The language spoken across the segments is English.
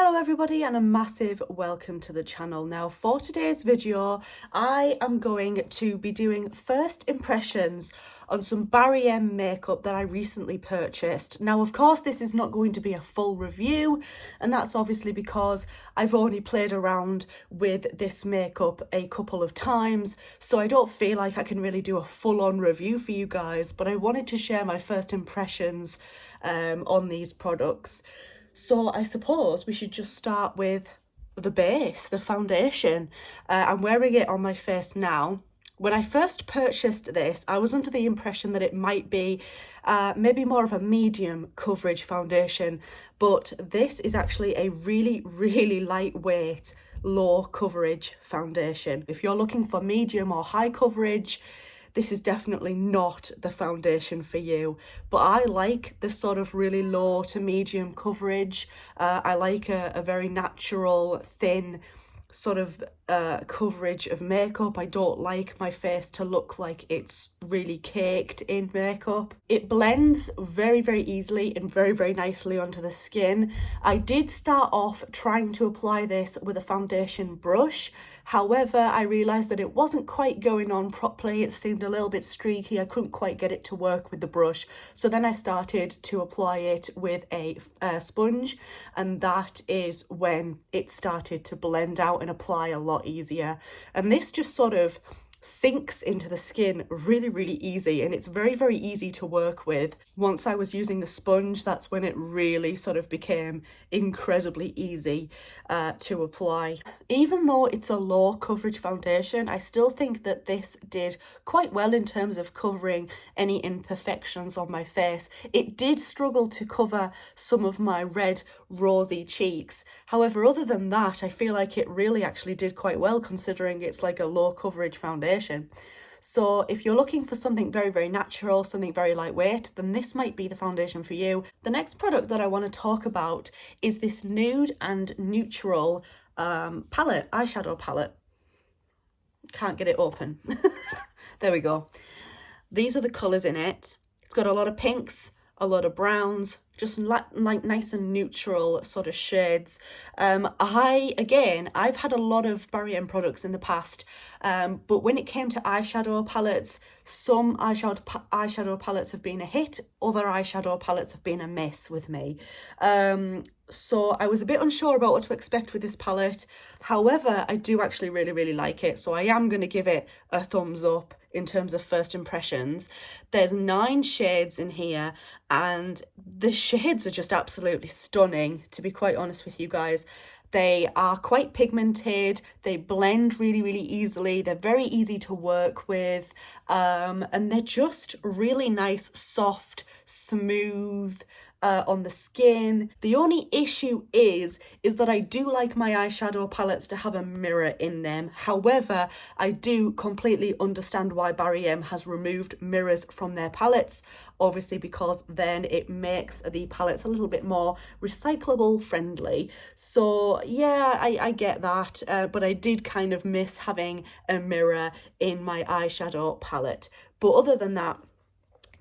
Hello everybody and a massive welcome to the channel. Now for today's video I am going to be doing first impressions on some BarryM makeup that I recently purchased. Now of course this is not going to be a full review, and that's obviously because I've only played around with this makeup a couple of times, so I don't feel like I can really do a full-on review for you guys, but I wanted to share my first impressions on these products. So I suppose we should just start with the base, the foundation. I'm wearing it on my face now. When I first purchased this, I was under the impression that it might be maybe more of a medium coverage foundation, but this is actually a really lightweight, low coverage foundation. If you're looking for medium or high coverage, this is definitely not the foundation for you, but I like the sort of really low to medium coverage. I like a very natural, thin sort of coverage of makeup. I don't like my face to look like it's really caked in makeup. It blends very easily and very nicely onto the skin. I did start off trying to apply this with a foundation brush. However, I realised that it wasn't quite going on properly. It seemed a little bit streaky. I couldn't quite get it to work with the brush. So then I started to apply it with a sponge, and that is when it started to blend out and apply a lot easier. And this just sort of sinks into the skin really easy, and it's very easy to work with. Once I was using the sponge, that's when it really sort of became incredibly easy to apply. Even though it's a low coverage foundation, I still think that this did quite well in terms of covering any imperfections on my face. It did struggle to cover some of my red rosy cheeks. However, other than that, I feel like it really actually did quite well considering it's like a low coverage foundation. So if you're looking for something very natural, something very lightweight, then this might be the foundation for you. The next product that I want to talk about is this nude and neutral eyeshadow palette. Can't get it open. There we go. These are the colours in it. It's got a lot of pinks, a lot of browns, just like nice and neutral sort of shades. I've had a lot of BarryM products in the past, but when it came to eyeshadow palettes, some eyeshadow palettes have been a hit, other eyeshadow palettes have been a miss with me. So I was a bit unsure about what to expect with this palette. However, I do actually really like it, so I am going to give it a thumbs up in terms of first impressions. There's 9 shades in here, and the shades are just absolutely stunning, to be quite honest with you guys. They are quite pigmented, they blend really easily, they're very easy to work with, and they're just really nice, soft, smooth on the skin. The only issue is that I do like my eyeshadow palettes to have a mirror in them. However, I do completely understand why BarryM has removed mirrors from their palettes, obviously because then it makes the palettes a little bit more recyclable friendly. So yeah, I get that, but I did kind of miss having a mirror in my eyeshadow palette. But other than that,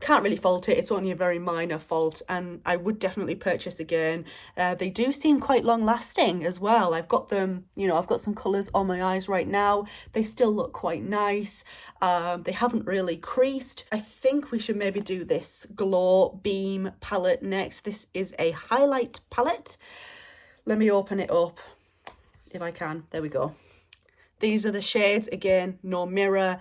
can't really fault it. It's only a very minor fault, and I would definitely purchase again. They do seem quite long lasting as well. I've got them, I've got some colours on my eyes right now. They still look quite nice. They haven't really creased. I think we should maybe do this Glow Beam palette next. This is a highlight palette. Let me open it up if I can. There we go. These are the shades, again, no mirror.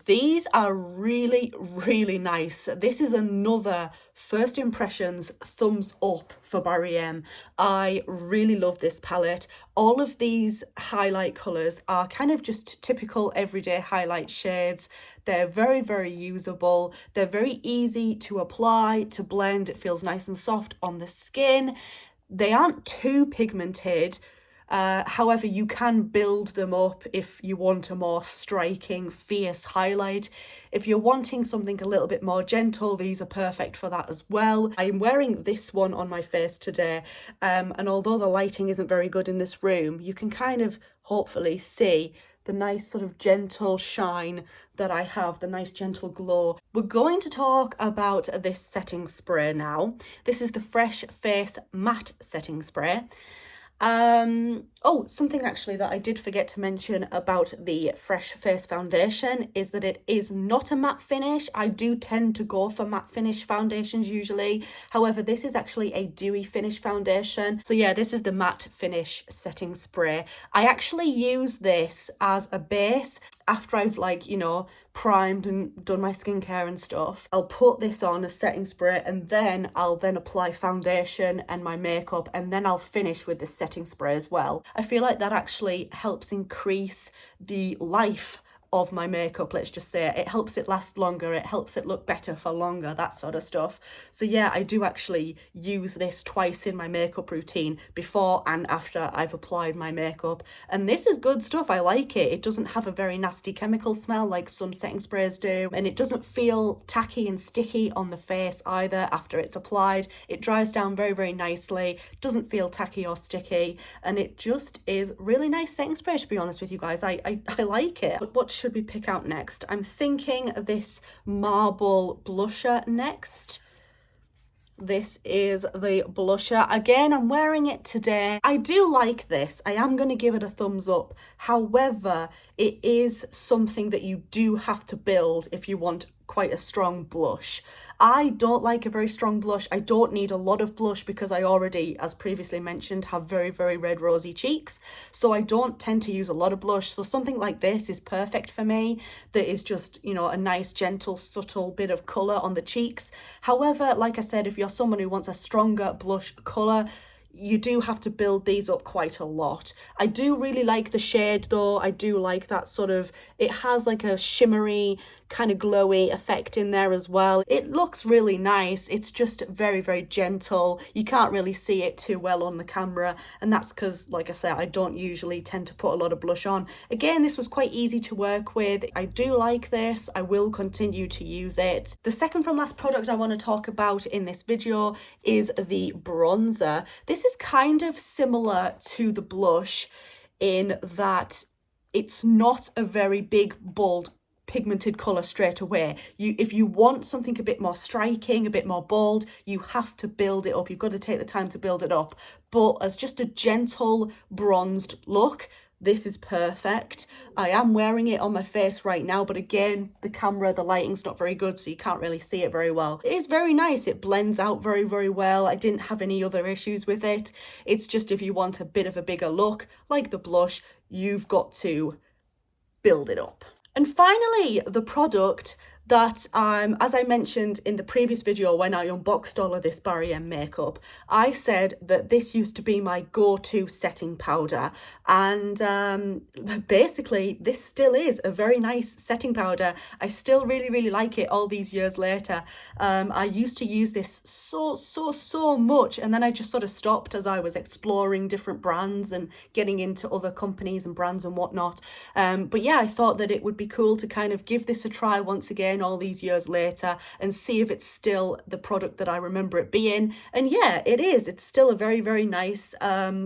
These are really nice. This is another first impressions thumbs up for BarryM. I really love this palette. All of these highlight colours are kind of just typical everyday highlight shades. They're very usable. They're very easy to apply, to blend. It feels nice and soft on the skin. They aren't too pigmented. However, you can build them up if you want a more striking, fierce highlight. If you're wanting something a little bit more gentle, these are perfect for that as well. I'm wearing this one on my face today, and although the lighting isn't very good in this room, you can kind of hopefully see the nice sort of gentle shine that I have, the nice gentle glow. We're going to talk about this setting spray now. This is the Fresh Face Matte Setting Spray. Oh, something actually that I did forget to mention about the Fresh Face foundation is that it is not a matte finish. I do tend to go for matte finish foundations usually. However, this is actually a dewy finish foundation. So yeah, this is the matte finish setting spray. I actually use this as a base after I've, like, you know, primed and done my skincare and stuff. I'll put this on as setting spray, and then I'll apply foundation and my makeup, and then I'll finish with this setting spray as well. I feel like that actually helps increase the life of my makeup, let's just say. It helps it last longer, it helps it look better for longer, that sort of stuff. So yeah, I do actually use this twice in my makeup routine, before and after I've applied my makeup, and this is good stuff. I like it. It doesn't have a very nasty chemical smell like some setting sprays do, and it doesn't feel tacky and sticky on the face either after it's applied. It dries down very, very nicely, doesn't feel tacky or sticky, and it just is really nice setting spray, to be honest with you guys. I like it. But what should we pick out next? I'm thinking this marble blusher next. This is the blusher. Again, I'm wearing it today. I do like this. I am going to give it a thumbs up. However, it is something that you do have to build if you want quite a strong blush. I don't like a very strong blush. I don't need a lot of blush because I already, as previously mentioned, have very, very red rosy cheeks. So I don't tend to use a lot of blush. So something like this is perfect for me. That is just, you know, a nice, gentle, subtle bit of colour on the cheeks. However, like I said, if you're someone who wants a stronger blush colour, you do have to build these up quite a lot. I do really like the shade though. I do like that sort of, it has like a shimmery kind of glowy effect in there as well. It looks really nice. It's just very, very gentle. You can't really see it too well on the camera, and that's because, like I said, I don't usually tend to put a lot of blush on. Again, this was quite easy to work with. I do like this. I will continue to use it. The second from last product I want to talk about in this video is the bronzer. This is kind of similar to the blush in that it's not a very big, bold, pigmented colour straight away. If you want something a bit more striking, a bit more bold, you have to build it up. You've got to take the time to build it up. But as just a gentle bronzed look, this is perfect. I am wearing it on my face right now, but again, the camera, the lighting's not very good, so you can't really see it very well. It is very nice. It blends out very, very well. I didn't have any other issues with it. It's just if you want a bit of a bigger look, like the blush, you've got to build it up. And finally, the product that, as I mentioned in the previous video when I unboxed all of this BarryM makeup, I said that this used to be my go-to setting powder, and basically this still is a very nice setting powder. I still really, really like it all these years later. I used to use this so much, and then I just sort of stopped as I was exploring different brands and getting into other companies and brands and whatnot. But yeah, I thought that it would be cool to kind of give this a try once again all these years later and see if it's still the product that I remember it being. And yeah, it is. It's still a very, very nice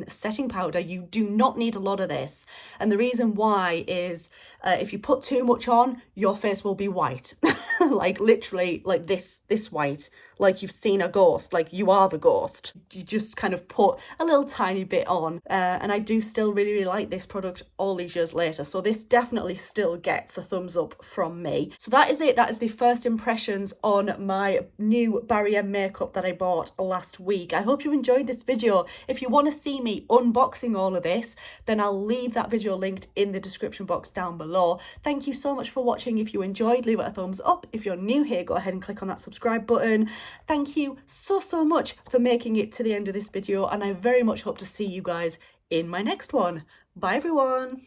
setting powder. You do not need a lot of this, and the reason why is if you put too much on, your face will be white. Like literally like this white, like you've seen a ghost, like you are the ghost. You just kind of put a little tiny bit on, and I do still really, really like this product all these years later, so this definitely still gets a thumbs up from me. So that is it. That is the first impressions on my new BarryM makeup that I bought last week. I hope you enjoyed this video. If you want to see me unboxing all of this, then I'll leave that video linked in the description box down below. Thank you so much for watching. If you enjoyed, leave it a thumbs up. If you're new here, go ahead and click on that subscribe button. Thank you so much for making it to the end of this video, and I very much hope to see you guys in my next one. Bye everyone.